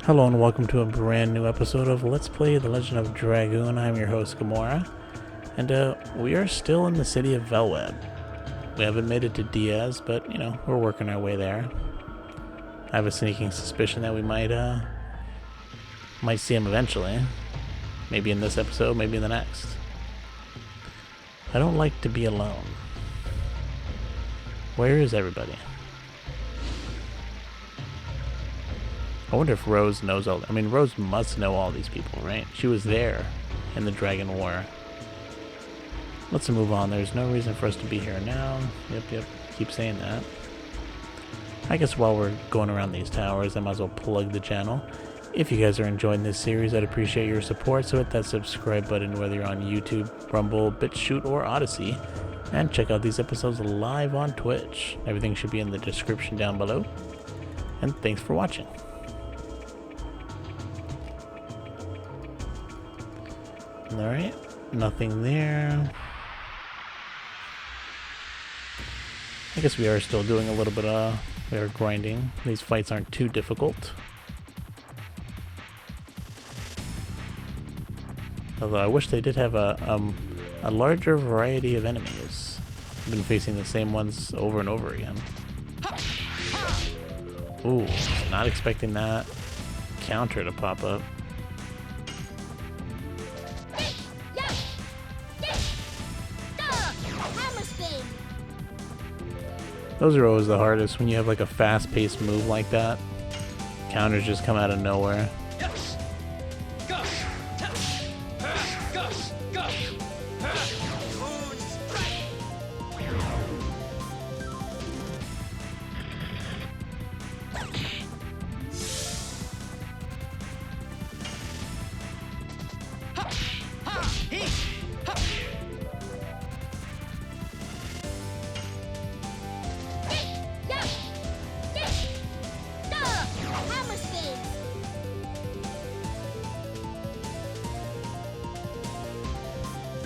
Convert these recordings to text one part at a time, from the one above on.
Hello and welcome to a brand new episode of Let's Play The Legend of Dragoon. I'm your host Gamora, and we are still in the city of Velweb. We haven't made it to Diaz, but we're working our way there. I have a sneaking suspicion that we might see him eventually. Maybe in this episode, maybe in the next. I don't like to be alone. Where is everybody? I wonder if Rose knows all... I mean, Rose must know all these people, right? She was there in the Dragon War. Let's move on. There's no reason for us to be here now. Yep. Keep saying that. I guess while we're going around these towers, I might as well plug the channel. If you guys are enjoying this series, I'd appreciate your support. So hit that subscribe button, whether you're on YouTube, Rumble, Bitchute, or Odysee. And check out these episodes live on Twitch. Everything should be in the description down below. And thanks for watching. Alright, nothing there. I guess we are still doing a little bit of grinding. These fights aren't too difficult. Although I wish they did have a larger variety of enemies. I've been facing the same ones over and over again. Ooh, not expecting that counter to pop up. Those are always the hardest when you have like a fast-paced move like that. Counters just come out of nowhere.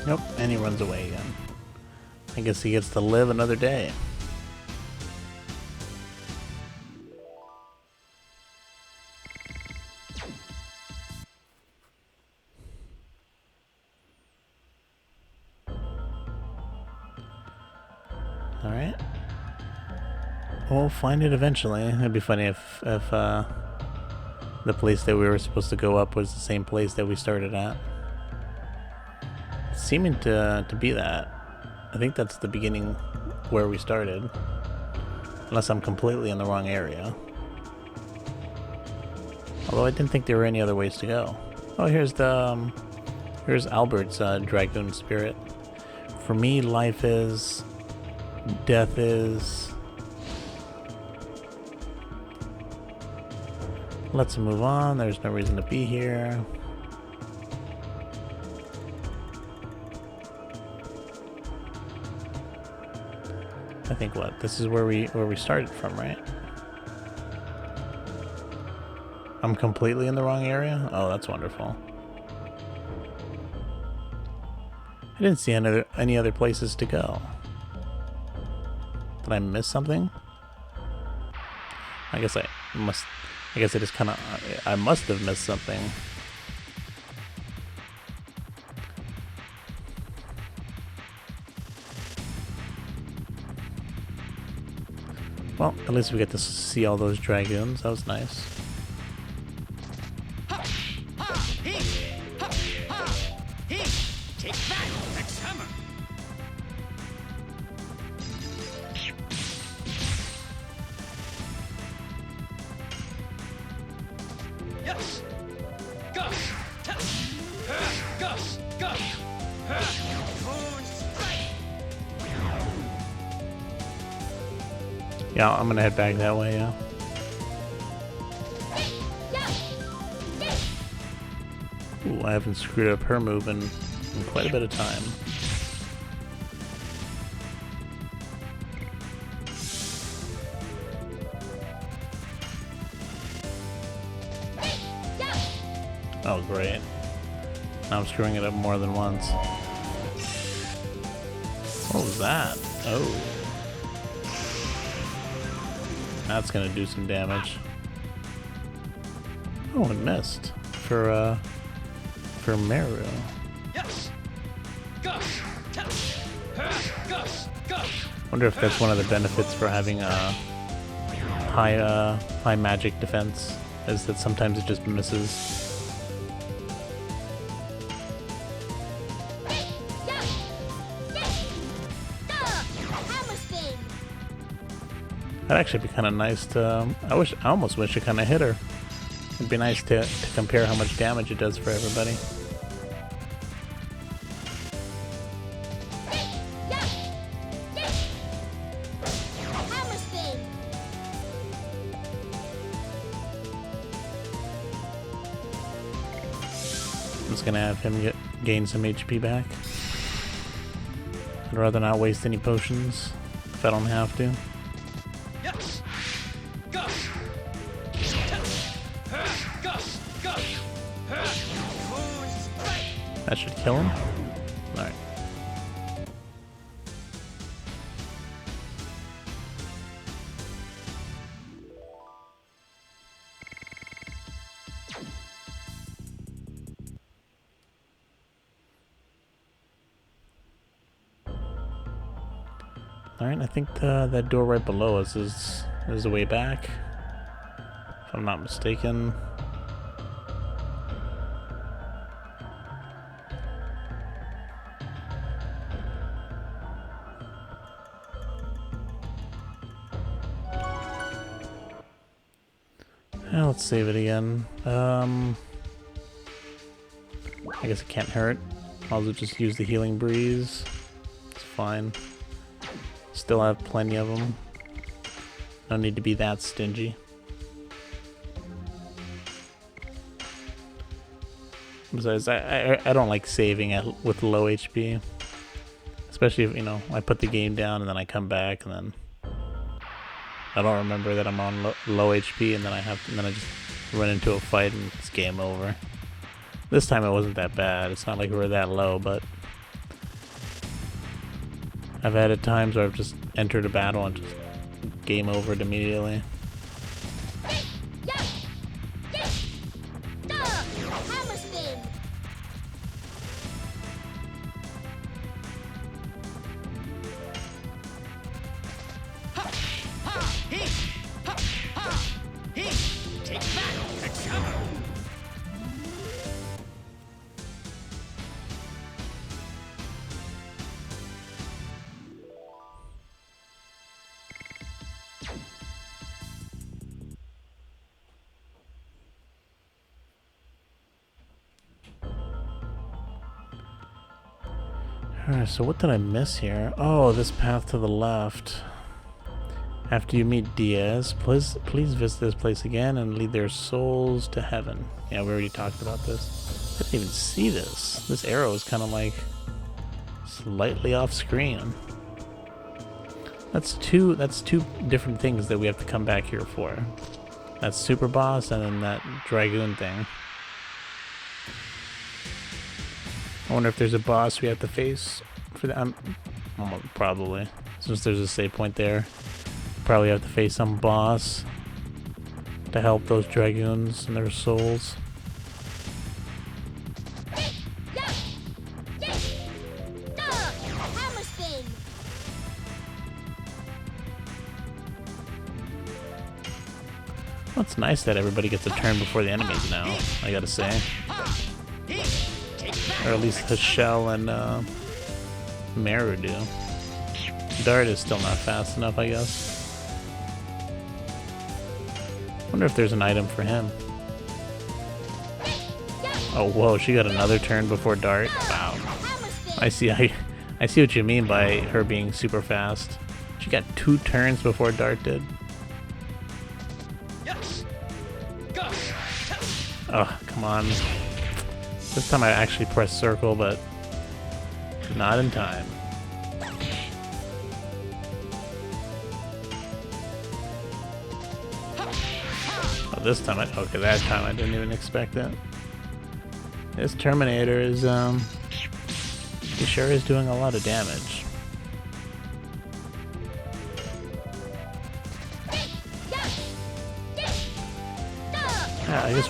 Nope, and he runs away again. I guess he gets to live another day. Alright. We'll find it eventually. It'd be funny if the place that we were supposed to go up was the same place that we started at. Seeming to be that. I think that's the beginning where we started. Unless I'm completely in the wrong area. Although I didn't think there were any other ways to go. Oh, here's Albert's Dragoon spirit. For me, life is... death is... Let's move on. There's no reason to be here. I think what? This is where we started from, right? I'm completely in the wrong area? Oh, that's wonderful. I didn't see any other places to go. Did I miss something? I guess I just kind of... I must have missed something. Well, at least we get to see all those dragoons. That was nice. Yeah, I'm gonna head back that way, yeah. Ooh, I haven't screwed up her move in quite a bit of time. Oh, great. Now I'm screwing it up more than once. What was that? Oh. That's gonna do some damage. Oh, it missed for Meru. Wonder if that's one of the benefits for having a high magic defense, is that sometimes it just misses. That'd actually be kind of nice to. I almost wish it kind of hit her. It'd be nice to compare how much damage it does for everybody. I'm just gonna have him gain some HP back. I'd rather not waste any potions if I don't have to. That should kill him. Alright. Alright, I think that door right below us is the way back, if I'm not mistaken. Yeah, let's save it again. I guess it can't hurt. I'll just use the healing breeze. It's fine. Still have plenty of them. No need to be that stingy. Besides, I don't like saving with low HP. Especially if, you know, I put the game down and then I come back and then I don't remember that I'm on low HP, and then I just run into a fight and it's game over. This time it wasn't that bad. It's not like we were that low, but I've had at times where I've just entered a battle and just game overed immediately. Alright, so what did I miss here? Oh, this path to the left. After you meet Diaz, please visit this place again and lead their souls to heaven. Yeah, we already talked about this. I didn't even see this. This arrow is kind of like slightly off screen. That's two different things that we have to come back here for. That super boss and then that Dragoon thing. I wonder if there's a boss we have to face for that. Probably. Since there's a save point there, probably have to face some boss to help those Dragoons and their souls. Well, it's nice that everybody gets a turn before the enemies now, I gotta say. Or at least Hashel and Meru do. Dart is still not fast enough, I guess. Wonder if there's an item for him. Oh, whoa, she got another turn before Dart? Wow. I see what you mean by her being super fast. She got 2 turns before Dart did. Oh, come on. This time I actually pressed circle, but not in time. Oh, this time okay, that time I didn't even expect that. This Terminator is, he sure is doing a lot of damage. Yeah, I guess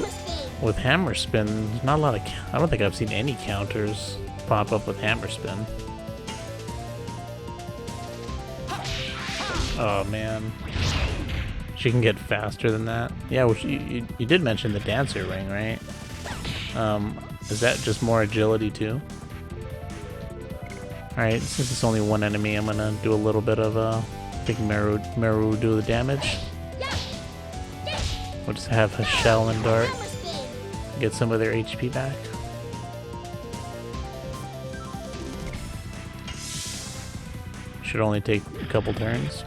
with hammer spin, not a lot of. I don't think I've seen any counters pop up with hammer spin. Oh man, she can get faster than that. Yeah, which you did mention the dancer ring, right? Is that just more agility too? All right, since it's only one enemy, I'm gonna do a little bit of I think Meru will do the damage. We'll just have a shell and dart. Get some of their HP back. Should only take a couple turns.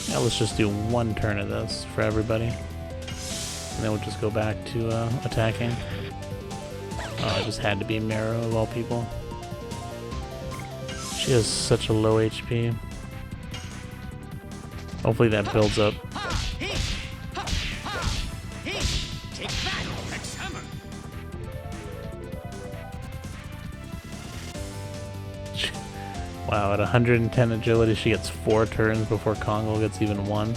Yeah, let's just do one turn of this for everybody. And then we'll just go back to attacking. Oh, it just had to be Meru of all people. She has such a low HP. Hopefully that builds up. Wow, at 110 agility, she gets 4 turns before Kongo gets even 1.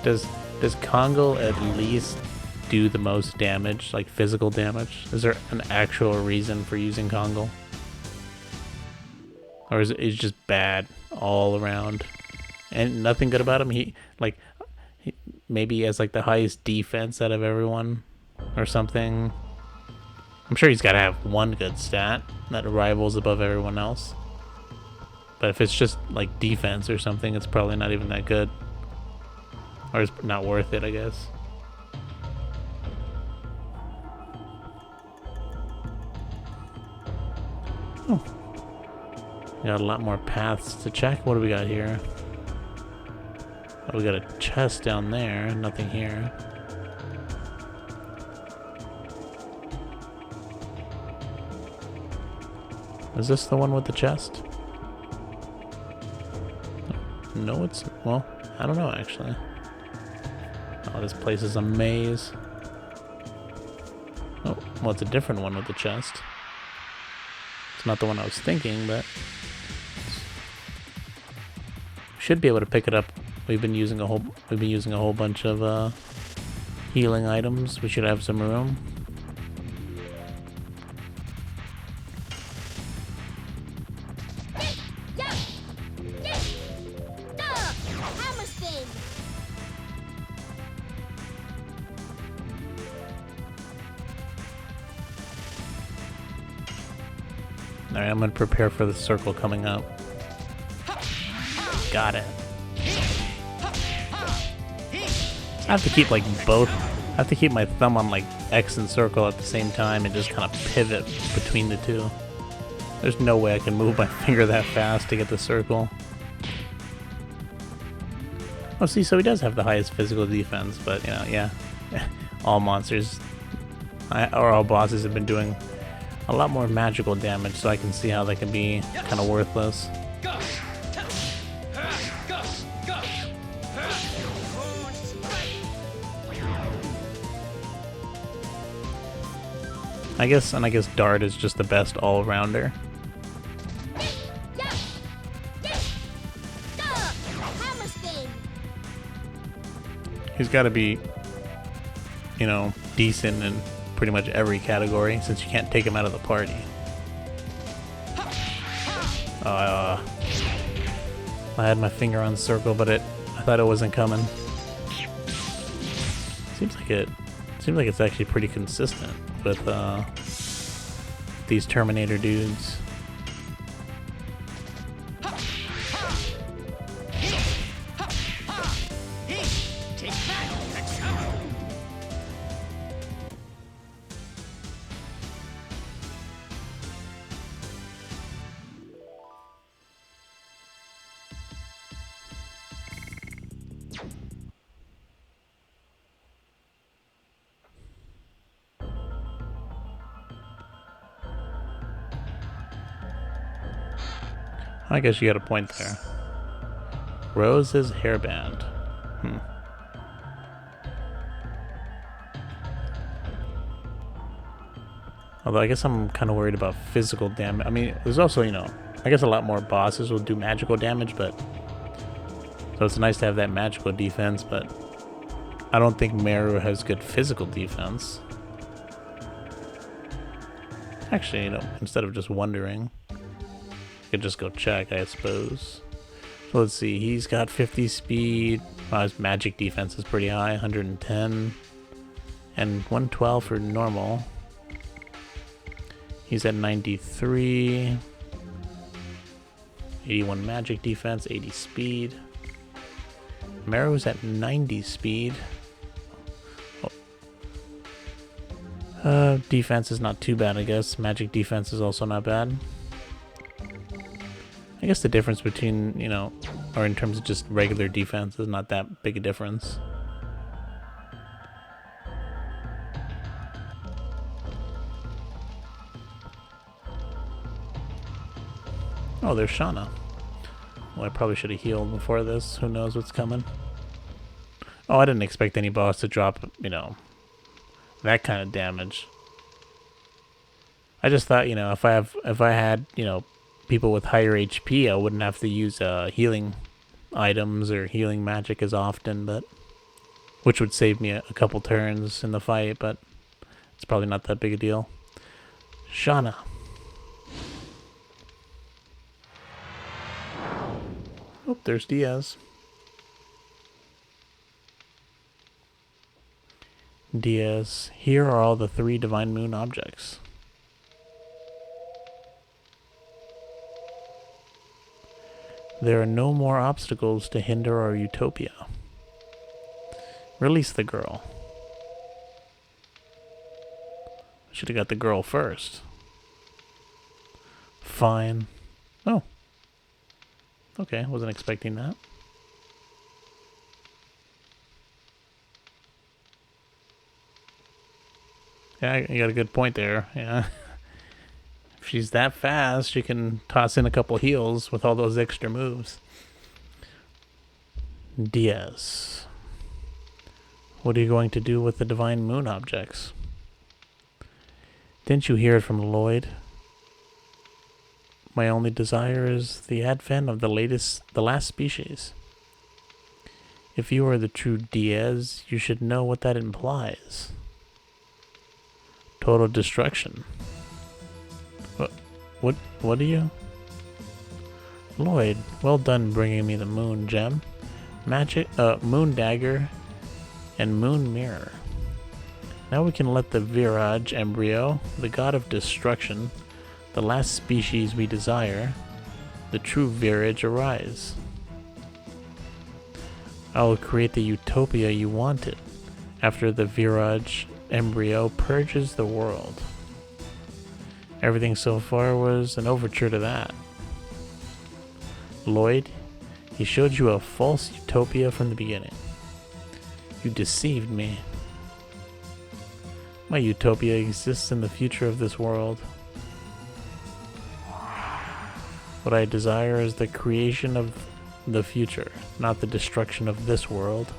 Does Kongo at least do the most damage, like physical damage? Is there an actual reason for using Kongo? Or is it just bad all around? And nothing good about him? Maybe he has like the highest defense out of everyone or something. I'm sure he's got to have one good stat that rivals above everyone else. But if it's just like defense or something, it's probably not even that good. Or it's not worth it, I guess. Oh. We got a lot more paths to check. What do we got here? Oh, we got a chest down there. Nothing here. Is this the one with the chest? No, it's... Well, I don't know, actually. Oh, this place is a maze. Oh, well, it's a different one with the chest. It's not the one I was thinking, but... Should be able to pick it up. We've been using a whole bunch of healing items. We should have some room. Alright, I'm gonna prepare for the circle coming up. Got it. I have to keep like both. I have to keep my thumb on like X and circle at the same time and just kind of pivot between the two. There's no way I can move my finger that fast to get the circle. Oh, see, so he does have the highest physical defense, but you know, yeah, all monsters or all bosses have been doing a lot more magical damage, so I can see how they can be kind of worthless. I guess Dart is just the best all-rounder. He's got to be, you know, decent in pretty much every category, since you can't take him out of the party. I had my finger on circle, but I thought it wasn't coming. Seems like it's actually pretty consistent with these Terminator dudes. I guess you got a point there. Rose's hairband. Although I guess I'm kind of worried about physical damage. I mean, there's also, you know, I guess a lot more bosses will do magical damage, but... So it's nice to have that magical defense, but... I don't think Meru has good physical defense. Actually, you know, instead of just wondering, I could just go check, I suppose. So let's see, he's got 50 speed. Wow, his magic defense is pretty high, 110. And 112 for normal. He's at 93. 81 magic defense, 80 speed. Meru's at 90 speed. Defense is not too bad, I guess. Magic defense is also not bad. I guess the difference between, you know, or in terms of just regular defense is not that big a difference. Oh, there's Shauna. Well, I probably should have healed before this. Who knows what's coming? Oh, I didn't expect any boss to drop, you know, that kind of damage. I just thought, you know, if I had, you know, people with higher HP, I wouldn't have to use healing items or healing magic as often, but which would save me a couple turns in the fight, but it's probably not that big a deal. Shauna. Oh, there's Diaz. Diaz, here are all the 3 Divine Moon objects. There are no more obstacles to hinder our utopia. Release the girl. Should have got the girl first. Fine. Oh. Okay, wasn't expecting that. Yeah, you got a good point there. Yeah. If she's that fast, she can toss in a couple heals with all those extra moves. Diaz. What are you going to do with the Divine Moon objects? Didn't you hear it from Lloyd? My only desire is the advent of the last species. If you are the true Diaz, you should know what that implies. Total destruction. What are you? Lloyd, well done bringing me the moon gem, magic, moon dagger, and moon mirror. Now we can let the Viraj embryo, the god of destruction, the last species we desire, the true Viraj, arise. I will create the utopia you wanted after the Viraj embryo purges the world. Everything so far was an overture to that. Lloyd, he showed you a false utopia from the beginning. You deceived me. My utopia exists in the future of this world. What I desire is the creation of the future, not the destruction of this world.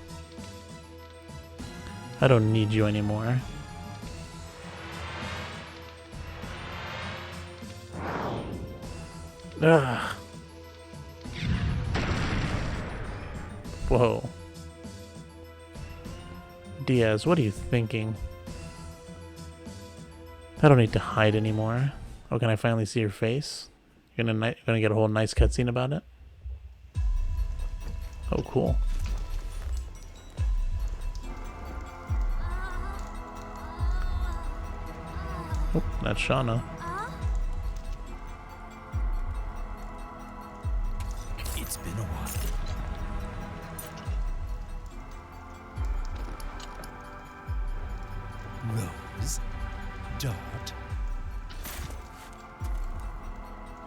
I don't need you anymore. Ugh. Whoa. Diaz, what are you thinking? I don't need to hide anymore. Oh, can I finally see your face? You're gonna get a whole nice cutscene about it? Oh, cool. Oh, that's Shauna. It's been a while. Rose, Dart.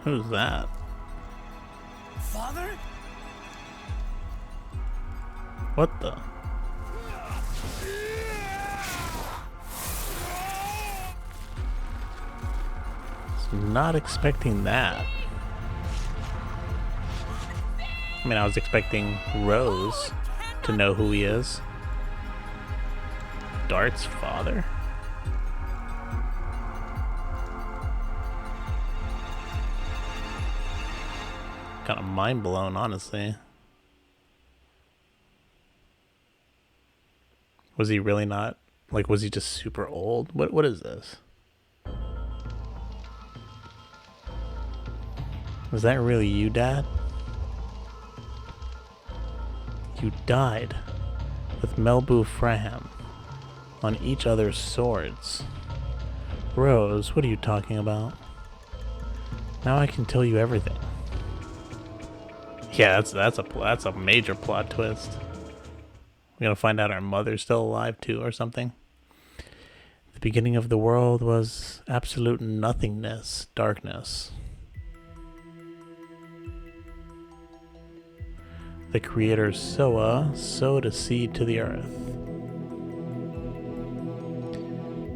Who's that? Father? What the? Was not expecting that. I mean, I was expecting Rose to know who he is. Dart's father? kind of mind blown, honestly. Was he really not? Like, was he just super old? What is this? Was that really you, Dad? You died with Melbu Fraham on each other's swords. Rose, what are you talking about? Now I can tell you everything. Yeah, that's a major plot twist. We're gonna find out our mother's still alive too, or something. The beginning of the world was absolute nothingness, darkness. The creator Soa sowed a seed to the earth.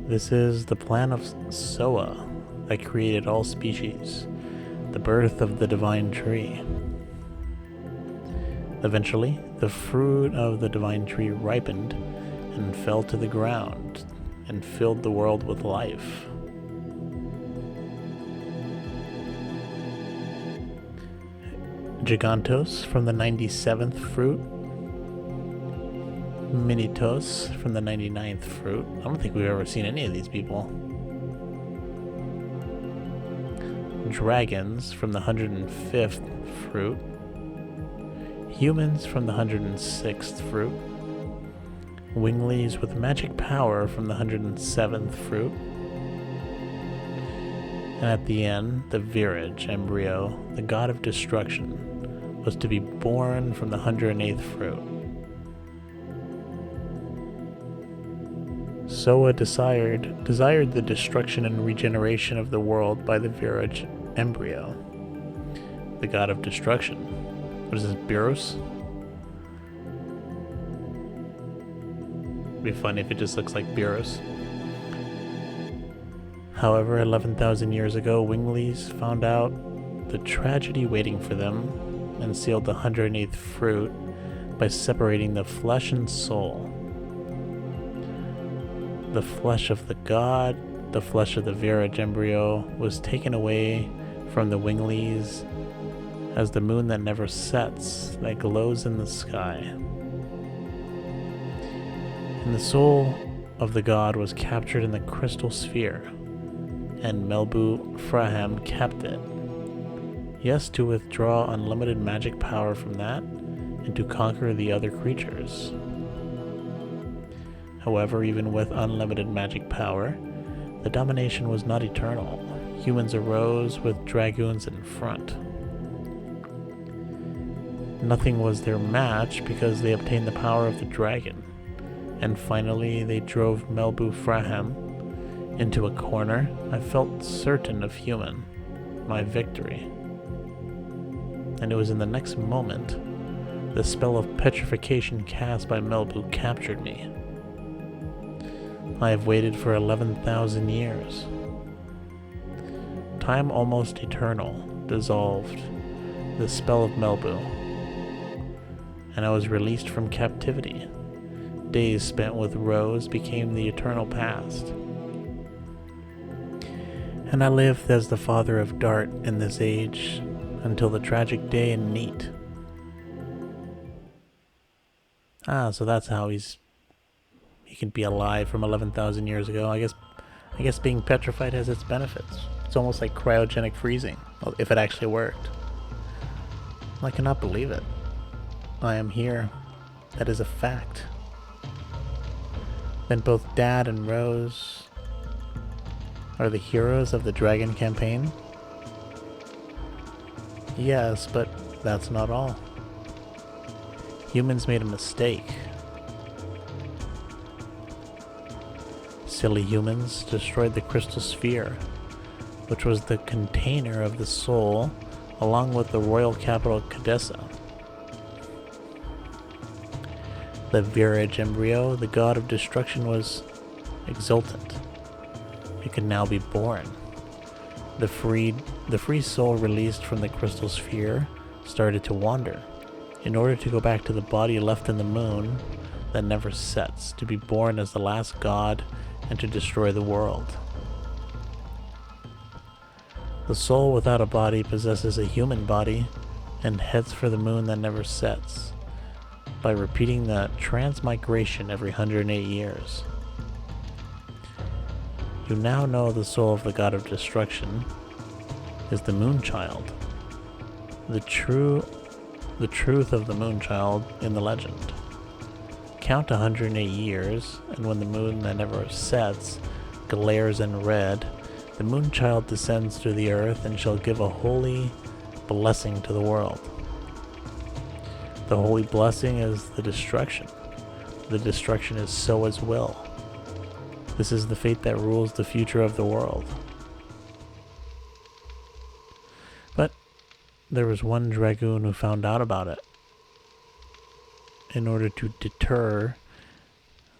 This is the plan of Soa that created all species, the birth of the divine tree. Eventually, the fruit of the divine tree ripened and fell to the ground and filled the world with life. Gigantos from the 97th fruit. Minitos from the 99th fruit. I don't think we've ever seen any of these people. Dragons from the 105th fruit. Humans from the 106th fruit. Winglies with magic power from the 107th fruit. And at the end, the Virage embryo, the god of destruction, was to be born from the 108th fruit. Soa desired the destruction and regeneration of the world by the Virage embryo, the god of destruction. What is this, Beerus? It'd be funny if it just looks like Beerus. However, 11,000 years ago, Winglies found out the tragedy waiting for them and sealed the 108th fruit by separating the flesh and soul. The flesh of the god, the flesh of the Virage embryo, was taken away from the Winglies as the moon that never sets, that glows in the sky. And the soul of the god was captured in the crystal sphere, and Melbu Fraham kept it. Yes, to withdraw unlimited magic power from that, and to conquer the other creatures. However, even with unlimited magic power, the domination was not eternal. Humans arose with dragoons in front. Nothing was their match because they obtained the power of the dragon. And finally, they drove Melbu Fraham into a corner. I felt certain of human, my victory. And it was in the next moment, the spell of petrification cast by Melbu captured me. I have waited for 11,000 years. Time almost eternal dissolved the spell of Melbu, and I was released from captivity. Days spent with Rose became the eternal past. And I lived as the father of Dart in this age until the tragic day in Neat. Ah, so that's how he can be alive from 11,000 years ago. I guess being petrified has its benefits. It's almost like cryogenic freezing, if it actually worked. I cannot believe it. I am here. That is a fact. Then both Dad and Rose are the heroes of the Dragon campaign? Yes, but that's not all. Humans made a mistake. Silly humans destroyed the crystal sphere, which was the container of the soul, along with the royal capital Cadessa. The Virage embryo, the god of destruction, was exultant. It could now be born. The free soul released from the crystal sphere started to wander, in order to go back to the body left in the moon that never sets, to be born as the last god and to destroy the world. The soul without a body possesses a human body and heads for the moon that never sets by repeating the transmigration every 108 years. You now know the soul of the god of destruction is the Moonchild. The truth of the Moonchild in the legend. Count 108 years, and when the moon that never sets glares in red, the Moonchild descends to the earth and shall give a holy blessing to the world. The holy blessing is the destruction. The destruction is Soa's will. This is the fate that rules the future of the world. But there was one Dragoon who found out about it. In order to deter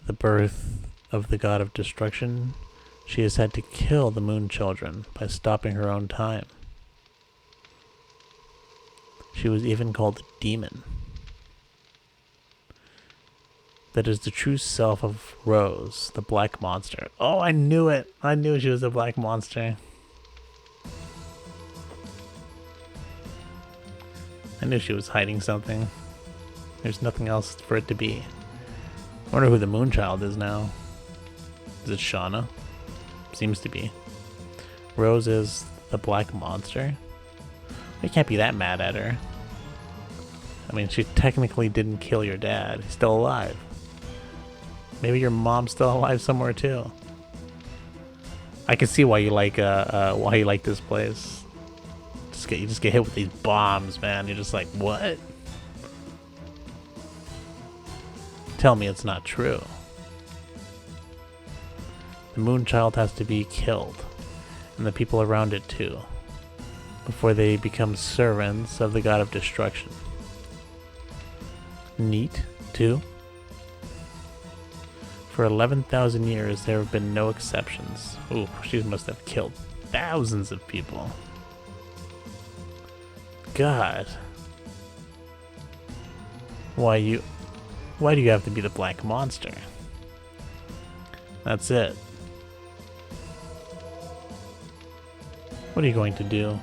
the birth of the god of destruction, she has had to kill the moon children by stopping her own time. She was even called a demon. That is the true self of Rose, the black monster. Oh, I knew it! I knew she was a black monster. I knew she was hiding something. There's nothing else for it to be. I wonder who the Moonchild is now. Is it Shauna? Seems to be. Rose is the black monster? We can't be that mad at her. I mean, she technically didn't kill your dad. He's still alive. Maybe your mom's still alive somewhere too. I can see why you like this place. You just get hit with these bombs, man. You're just like, what? Tell me it's not true. The Moonchild has to be killed, and the people around it too, before they become servants of the god of destruction. Neat, too. For 11,000 years, there have been no exceptions. Ooh, she must have killed thousands of people. God. Why do you have to be the black monster? That's it. What are you going to do?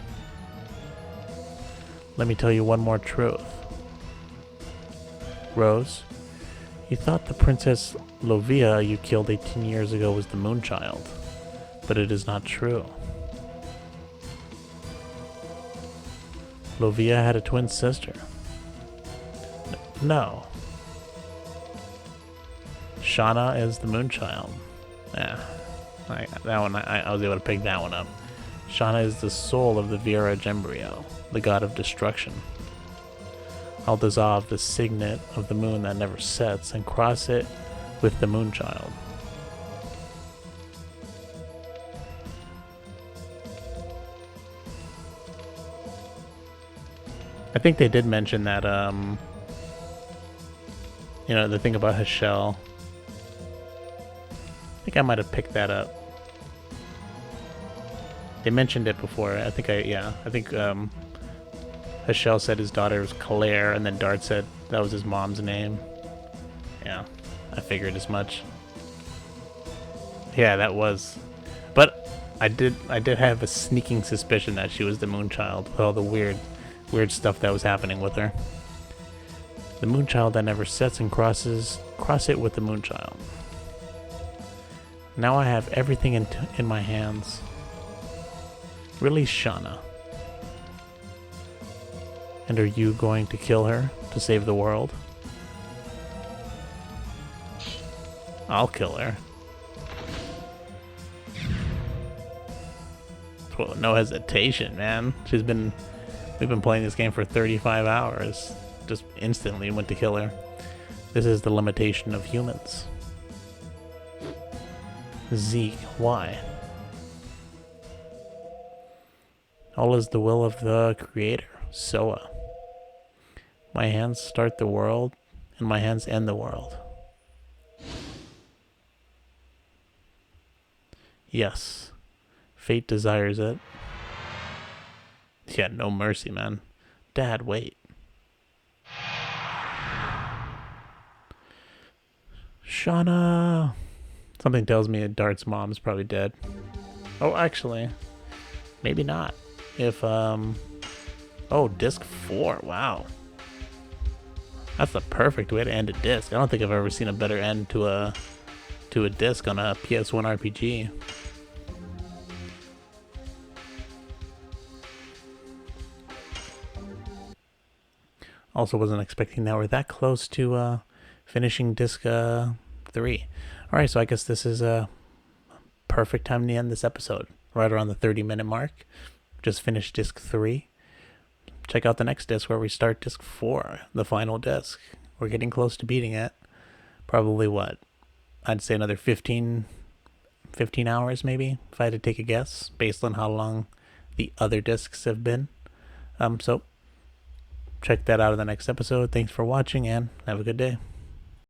Let me tell you one more truth. Rose, you thought the Princess Lovia you killed 18 years ago was the Moonchild, but it is not true. Lovia had a twin sister. No. Shauna is the Moonchild. Yeah, I was able to pick that one up. Shauna is the soul of the Vera embryo, the god of destruction. I'll dissolve the signet of the moon that never sets and cross it with the Moonchild. I think they did mention that, the thing about his shell. I think I might have picked that up. They mentioned it before. I think Hachel said his daughter was Claire, and then Dart said that was his mom's name. Yeah, I figured as much. Yeah, that was. But I did have a sneaking suspicion that she was the Moonchild with all the weird stuff that was happening with her. The Moonchild that never sets and cross it with the Moonchild. Now I have everything in my hands. Release Shauna. And are you going to kill her to save the world? I'll kill her. Well, no hesitation, man. We've been playing this game for 35 hours. Just instantly went to kill her. This is the limitation of humans. Zeke, why? All is the will of the Creator, Soa. My hands start the world, and my hands end the world. Yes, fate desires it. Yeah, no mercy, man. Dad, wait. Shauna. Something tells me Dart's mom's probably dead. Oh, actually, maybe not. If Oh, disc 4. Wow. That's the perfect way to end a disc. I don't think I've ever seen a better end to a disc on a PS1 RPG. Also wasn't expecting that we're that close to finishing disc 3. Alright, so I guess this is a perfect time to end this episode. Right around the 30-minute mark. Just finished disc 3. Check out the next disc where we start disc 4, the final disc. We're getting close to beating it. Probably what? I'd say another 15 hours maybe, if I had to take a guess, based on how long the other discs have been. So check that out in the next episode. Thanks for watching and have a good day.